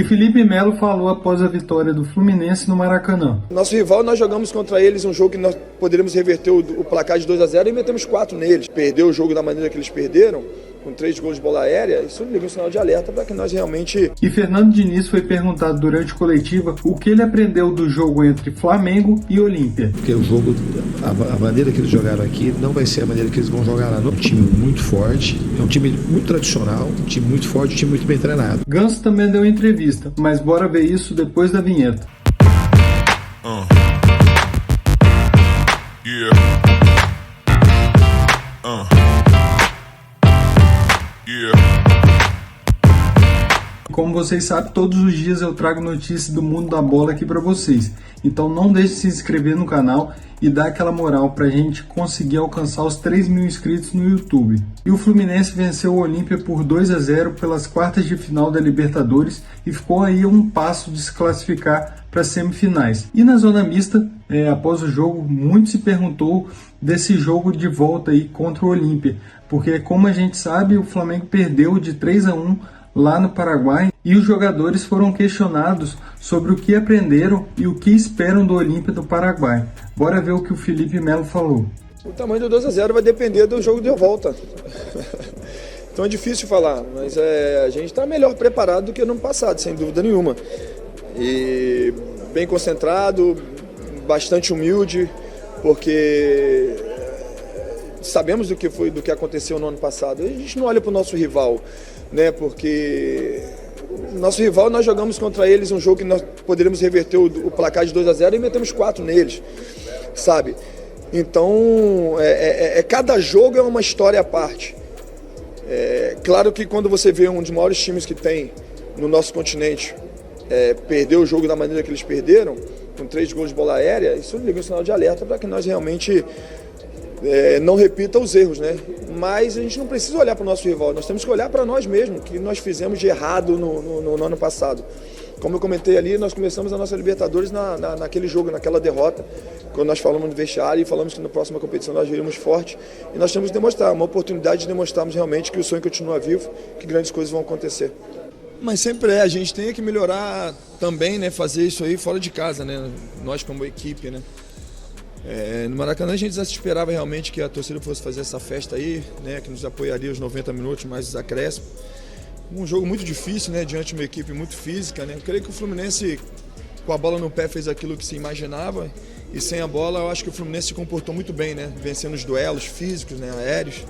Felipe Melo falou após a vitória do Fluminense no Maracanã. Nosso rival, nós jogamos contra eles um jogo que nós poderíamos reverter o placar de 2-0 e metemos 4 neles. Perdeu o jogo da maneira que eles perderam, com 3 gols de bola aérea, isso liga um sinal de alerta para que nós realmente... E Fernando Diniz foi perguntado durante a coletiva o que ele aprendeu do jogo entre Flamengo e Olímpia. Porque o jogo, a maneira que eles jogaram aqui não vai ser a maneira que eles vão jogar lá. É um time muito forte, é um time muito tradicional, um time muito forte, um time muito bem treinado. Ganso também deu entrevista, mas bora ver isso depois da vinheta. Como vocês sabem, todos os dias eu trago notícias do mundo da bola aqui para vocês. Então não deixe de se inscrever no canal e dar aquela moral para a gente conseguir alcançar os 3.000 inscritos no YouTube. E o Fluminense venceu o Olímpia por 2-0 pelas quartas de final da Libertadores e ficou aí a um passo de se classificar para as semifinais. E na zona mista, após o jogo, muito se perguntou desse jogo de volta aí contra o Olímpia, porque como a gente sabe, o Flamengo perdeu de 3-1 lá no Paraguai e os jogadores foram questionados sobre o que aprenderam e o que esperam do Olímpia do Paraguai. Bora ver o que o Felipe Melo falou. O tamanho do 2-0 vai depender do jogo de volta. Então é difícil falar, mas a gente está melhor preparado do que no ano passado, sem dúvida nenhuma. E bem concentrado, bastante humilde, porque sabemos do que aconteceu no ano passado. A gente não olha para o nosso rival, né? Porque nosso rival, nós jogamos contra eles um jogo que nós poderíamos reverter o placar de 2-0 e metemos 4 neles, sabe? Então, cada jogo é uma história à parte. Claro que quando você vê um dos maiores times que tem no nosso continente perder o jogo da maneira que eles perderam, com 3 gols de bola aérea, isso liga um sinal de alerta para que nós realmente não repita os erros, né? Mas a gente não precisa olhar para o nosso rival, nós temos que olhar para nós mesmos, o que nós fizemos de errado no ano passado. Como eu comentei ali, nós começamos a nossa Libertadores naquele jogo, naquela derrota, quando nós falamos no vestiário e falamos que na próxima competição nós viríamos forte, e nós temos que demonstrar, uma oportunidade de demonstrarmos realmente que o sonho continua vivo, que grandes coisas vão acontecer. Mas sempre a gente tem que melhorar também, né? Fazer isso aí fora de casa, né? Nós como equipe, né? No Maracanã a gente já esperava realmente que a torcida fosse fazer essa festa aí, né? Que nos apoiaria os 90 minutos mais os acréscimos. Um jogo muito difícil, né? Diante de uma equipe muito física, né? Eu creio que o Fluminense, com a bola no pé, fez aquilo que se imaginava, e sem a bola eu acho que o Fluminense se comportou muito bem, né? Vencendo os duelos físicos, né? Aéreos.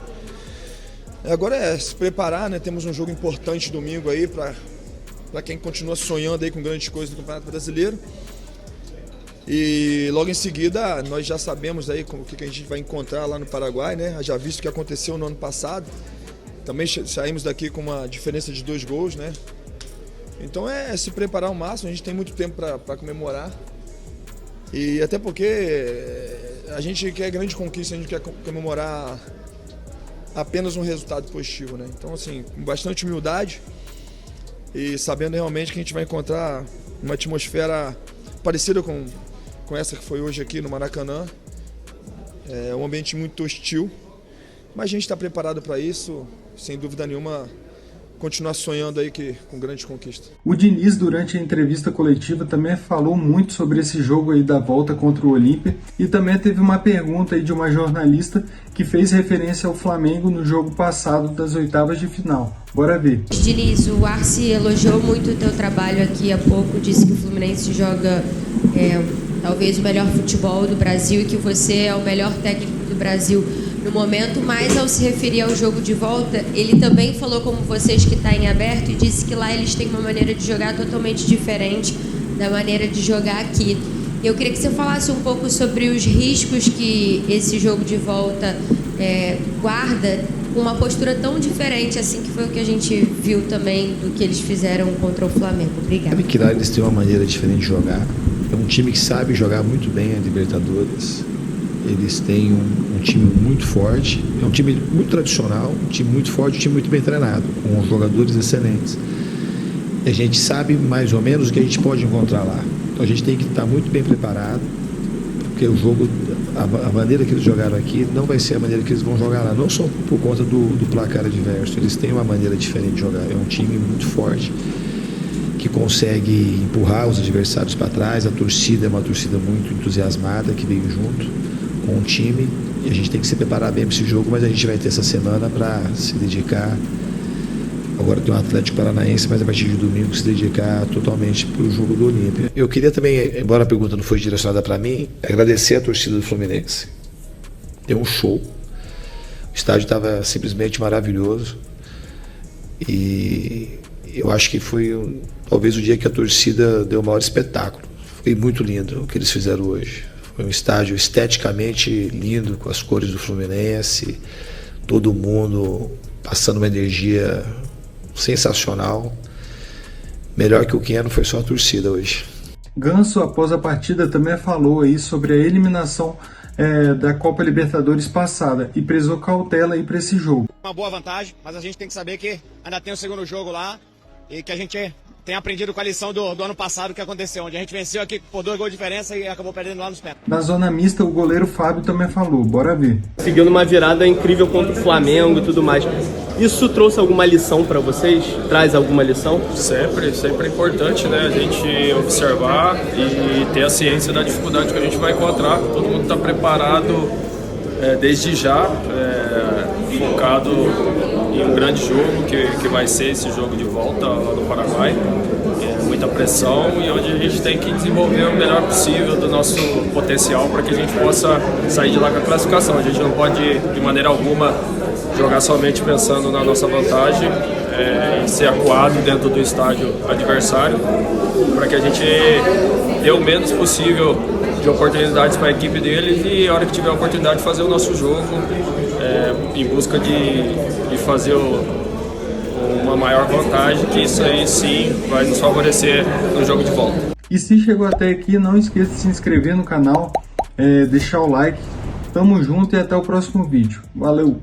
Agora se preparar, né? Temos um jogo importante domingo aí para quem continua sonhando aí com grandes coisas do Campeonato Brasileiro. E logo em seguida nós já sabemos aí o que a gente vai encontrar lá no Paraguai, né? Já visto o que aconteceu no ano passado. Também saímos daqui com uma diferença de 2 gols, né? Então se preparar ao máximo, a gente tem muito tempo para comemorar. E até porque a gente quer grande conquista, a gente quer comemorar apenas um resultado positivo, né? Então, assim, com bastante humildade e sabendo realmente que a gente vai encontrar uma atmosfera parecida com essa que foi hoje aqui no Maracanã. É um ambiente muito hostil, mas a gente está preparado para isso, sem dúvida nenhuma, continuar sonhando aí com grandes conquistas. O Diniz, durante a entrevista coletiva, também falou muito sobre esse jogo aí da volta contra o Olímpia e também teve uma pergunta aí de uma jornalista que fez referência ao Flamengo no jogo passado das oitavas de final. Bora ver. Diniz, o Arce elogiou muito o teu trabalho aqui há pouco, disse que o Fluminense joga talvez o melhor futebol do Brasil e que você é o melhor técnico do Brasil no momento, mas ao se referir ao jogo de volta, ele também falou como vocês que está em aberto e disse que lá eles têm uma maneira de jogar totalmente diferente da maneira de jogar aqui. Eu queria que você falasse um pouco sobre os riscos que esse jogo de volta guarda com uma postura tão diferente assim, que foi o que a gente viu também do que eles fizeram contra o Flamengo. Obrigada. Sabe que lá eles têm uma maneira diferente de jogar. É um time que sabe jogar muito bem a Libertadores. Eles têm um time muito forte, é um time muito tradicional, um time muito forte, um time muito bem treinado, com jogadores excelentes. E a gente sabe mais ou menos o que a gente pode encontrar lá. Então a gente tem que estar muito bem preparado, porque o jogo, a maneira que eles jogaram aqui não vai ser a maneira que eles vão jogar lá, não só por conta do placar adverso, eles têm uma maneira diferente de jogar. É um time muito forte, que que consegue empurrar os adversários para trás. A torcida é uma torcida muito entusiasmada que veio junto com o time e a gente tem que se preparar bem para esse jogo, mas a gente vai ter essa semana para se dedicar. Agora tem o Atlético Paranaense, mas a partir de domingo se dedicar totalmente para o jogo do Olímpia. Eu queria também, embora a pergunta não foi direcionada para mim, agradecer a torcida do Fluminense. Deu um show. O estádio estava simplesmente maravilhoso. E eu acho que foi talvez o dia que a torcida deu o maior espetáculo. Foi muito lindo o que eles fizeram hoje. Foi um estádio esteticamente lindo, com as cores do Fluminense, todo mundo passando uma energia sensacional. Melhor que o que não foi só a torcida hoje. Ganso, após a partida, também falou aí sobre a eliminação da Copa Libertadores passada e prezou cautela aí para esse jogo. Uma boa vantagem, mas a gente tem que saber que ainda tem o segundo jogo lá e que a gente tem aprendido com a lição do ano passado que aconteceu, onde a gente venceu aqui por 2 gols de diferença e acabou perdendo lá nos pênaltis. Na zona mista, o goleiro Fábio também falou, bora ver. Seguindo uma virada incrível contra o Flamengo e tudo mais. Isso trouxe alguma lição para vocês? Traz alguma lição? Sempre é importante, né? A gente observar e ter a ciência da dificuldade que a gente vai encontrar. Todo mundo está preparado desde já, focado em um grande jogo que vai ser esse jogo de volta lá no Paraguai. Muita pressão e onde a gente tem que desenvolver o melhor possível do nosso potencial para que a gente possa sair de lá com a classificação. A gente não pode, de maneira alguma, jogar somente pensando na nossa vantagem e ser acuado dentro do estádio adversário, para que a gente dê o menos possível de oportunidades para a equipe deles e, a hora que tiver a oportunidade, fazer o nosso jogo em busca de fazer uma maior vantagem, que isso aí sim vai nos favorecer no jogo de volta. E se chegou até aqui, não esqueça de se inscrever no canal, deixar o like. Tamo junto e até o próximo vídeo. Valeu!